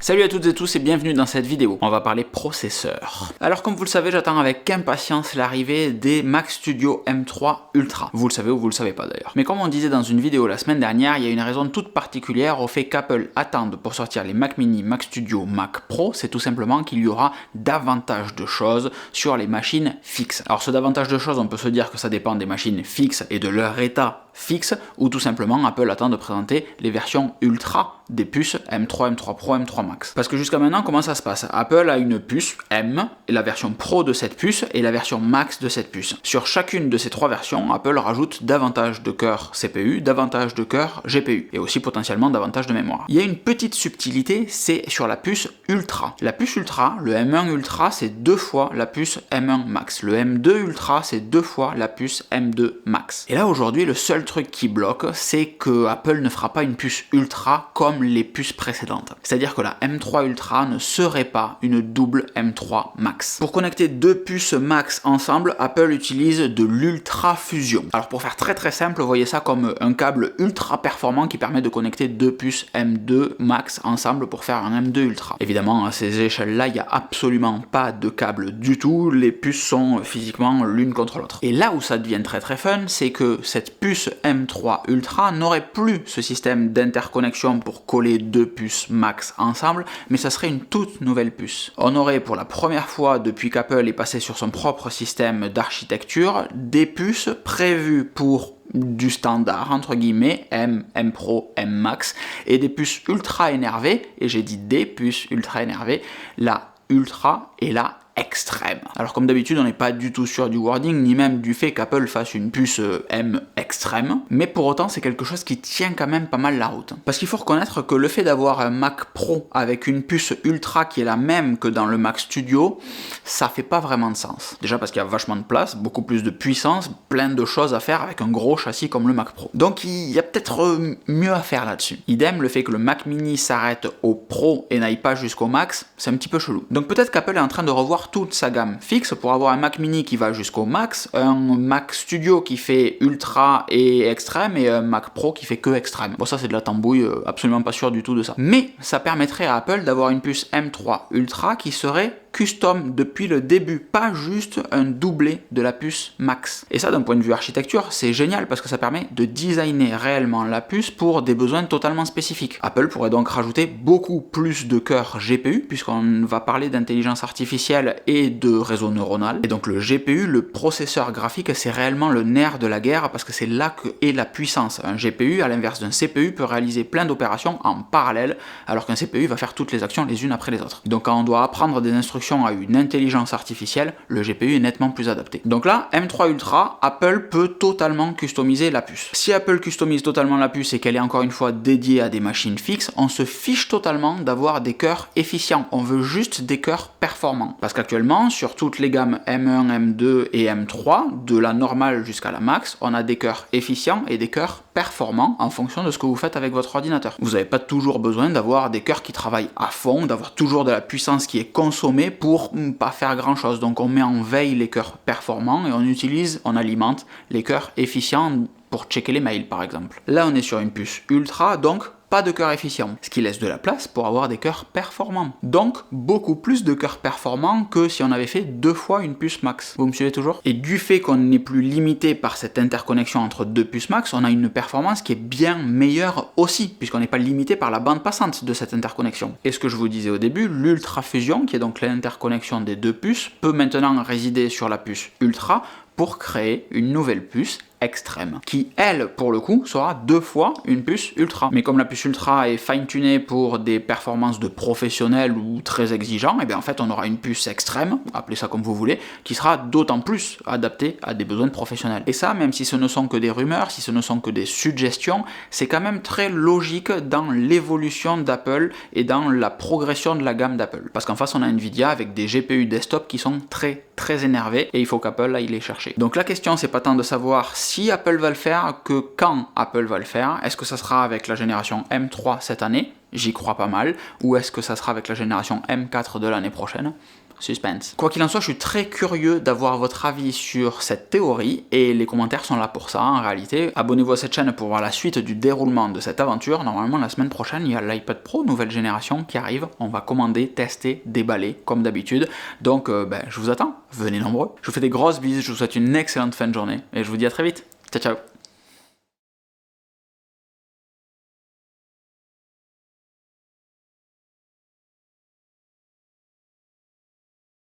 Salut à toutes et tous et bienvenue dans cette vidéo. On va parler processeur. Alors comme vous le savez, j'attends avec impatience l'arrivée des Mac Studio M3 Ultra. Vous le savez ou vous le savez pas d'ailleurs. Mais comme on disait dans une vidéo la semaine dernière, il y a une raison toute particulière au fait qu'Apple attende pour sortir les Mac Mini, Mac Studio, Mac Pro, c'est tout simplement qu'il y aura davantage de choses sur les machines fixes. Alors ce davantage de choses, on peut se dire que ça dépend des machines fixes et de leur état fixe, ou tout simplement Apple attend de présenter les versions Ultra des puces M3, M3 Pro, M3 Max. Parce que jusqu'à maintenant, comment ça se passe? Apple a une puce M, et la version Pro de cette puce, et la version Max de cette puce. Sur chacune de ces trois versions, Apple rajoute davantage de cœurs CPU, davantage de cœurs GPU, et aussi potentiellement davantage de mémoire. Il y a une petite subtilité, c'est sur la puce Ultra. La puce Ultra, le M1 Ultra, c'est 2 fois la puce M1 Max. Le M2 Ultra, c'est 2 fois la puce M2 Max. Et là, aujourd'hui, le seul truc qui bloque, c'est que Apple ne fera pas une puce Ultra comme les puces précédentes. C'est-à-dire que la M3 Ultra ne serait pas une double M3 Max. Pour connecter deux puces Max ensemble, Apple utilise de l'Ultra Fusion. Alors pour faire très simple, voyez ça comme un câble ultra performant qui permet de connecter deux puces M2 Max ensemble pour faire un M2 Ultra. Évidemment, à ces échelles-là, il n'y a absolument pas de câble du tout, les puces sont physiquement l'une contre l'autre. Et là où ça devient très fun, c'est que cette puce M3 Ultra n'aurait plus ce système d'interconnexion pour coller deux puces Max ensemble, mais ça serait une toute nouvelle puce. On aurait pour la première fois depuis qu'Apple est passé sur son propre système d'architecture, des puces prévues pour du standard, entre guillemets, M Pro, M Max, et des puces ultra énervées, et j'ai dit des puces ultra énervées, la Ultra et la extrême. Alors comme d'habitude, on n'est pas du tout sûr du wording, ni même du fait qu'Apple fasse une puce M extrême, mais pour autant c'est quelque chose qui tient quand même pas mal la route. Parce qu'il faut reconnaître que le fait d'avoir un Mac Pro avec une puce Ultra qui est la même que dans le Mac Studio, ça fait pas vraiment de sens. Déjà parce qu'il y a vachement de place, beaucoup plus de puissance, plein de choses à faire avec un gros châssis comme le Mac Pro. Donc il y a peut-être mieux à faire là-dessus. Idem, le fait que le Mac Mini s'arrête au Pro et n'aille pas jusqu'au Max, c'est un petit peu chelou. Donc peut-être qu'Apple est en train de revoir toute sa gamme fixe pour avoir un Mac Mini qui va jusqu'au Max, un Mac Studio qui fait Ultra et Extrême et un Mac Pro qui fait que Extrême. Bon, ça c'est de la tambouille, absolument pas sûr du tout de ça. Mais ça permettrait à Apple d'avoir une puce M3 Ultra qui serait custom depuis le début, pas juste un doublé de la puce Max. Et ça, d'un point de vue architecture, c'est génial parce que ça permet de designer réellement la puce pour des besoins totalement spécifiques. Apple pourrait donc rajouter beaucoup plus de cœurs GPU, puisqu'on va parler d'intelligence artificielle et de réseau neuronal. Et donc le GPU, le processeur graphique, c'est réellement le nerf de la guerre parce que c'est là que est la puissance. Un GPU, à l'inverse d'un CPU, peut réaliser plein d'opérations en parallèle, alors qu'un CPU va faire toutes les actions les unes après les autres. Donc quand on doit apprendre des instructions à une intelligence artificielle, le GPU est nettement plus adapté. Donc là, M3 Ultra, Apple peut totalement customiser la puce. Si Apple customise totalement la puce et qu'elle est encore une fois dédiée à des machines fixes, on se fiche totalement d'avoir des cœurs efficients. On veut juste des cœurs performants. Parce qu'actuellement, sur toutes les gammes M1, M2 et M3, de la normale jusqu'à la max, on a des cœurs efficients et des cœurs performants en fonction de ce que vous faites avec votre ordinateur. Vous n'avez pas toujours besoin d'avoir des cœurs qui travaillent à fond, d'avoir toujours de la puissance qui est consommée pour pas faire grand chose. Donc on met en veille les cœurs performants et on alimente les cœurs efficients pour checker les mails par exemple. Là on est sur une puce Ultra, donc pas de cœur efficient, ce qui laisse de la place pour avoir des cœurs performants. Donc, beaucoup plus de cœurs performants que si on avait fait 2 fois une puce Max. Vous me suivez toujours? Et du fait qu'on n'est plus limité par cette interconnexion entre deux puces Max, on a une performance qui est bien meilleure aussi, puisqu'on n'est pas limité par la bande passante de cette interconnexion. Et ce que je vous disais au début, l'Ultra Fusion, qui est donc l'interconnexion des deux puces, peut maintenant résider sur la puce Ultra pour créer une nouvelle puce extrême, qui elle, pour le coup, sera 2 fois une puce Ultra. Mais comme la puce Ultra est fine-tunée pour des performances de professionnels ou très exigeants, et bien en fait on aura une puce extrême, appelez ça comme vous voulez, qui sera d'autant plus adaptée à des besoins de professionnels. Et ça, même si ce ne sont que des rumeurs, si ce ne sont que des suggestions, c'est quand même très logique dans l'évolution d'Apple et dans la progression de la gamme d'Apple. Parce qu'en face on a Nvidia avec des GPU desktop qui sont très énervés et il faut qu'Apple aille les chercher. Donc la question c'est pas tant de savoir si Apple va le faire que quand Apple va le faire. Est-ce que ça sera avec la génération M3 cette année? J'y crois pas mal. Ou est-ce que ça sera avec la génération M4 de l'année prochaine? suspense. Quoi qu'il en soit, je suis très curieux d'avoir votre avis sur cette théorie et les commentaires sont là pour ça en réalité. Abonnez-vous à cette chaîne pour voir la suite du déroulement de cette aventure. Normalement la semaine prochaine il y a l'iPad Pro nouvelle génération qui arrive. On va commander, tester, déballer comme d'habitude. Donc je vous attends, venez nombreux. Je vous fais des grosses bises, je vous souhaite une excellente fin de journée et je vous dis à très vite. Ciao ciao.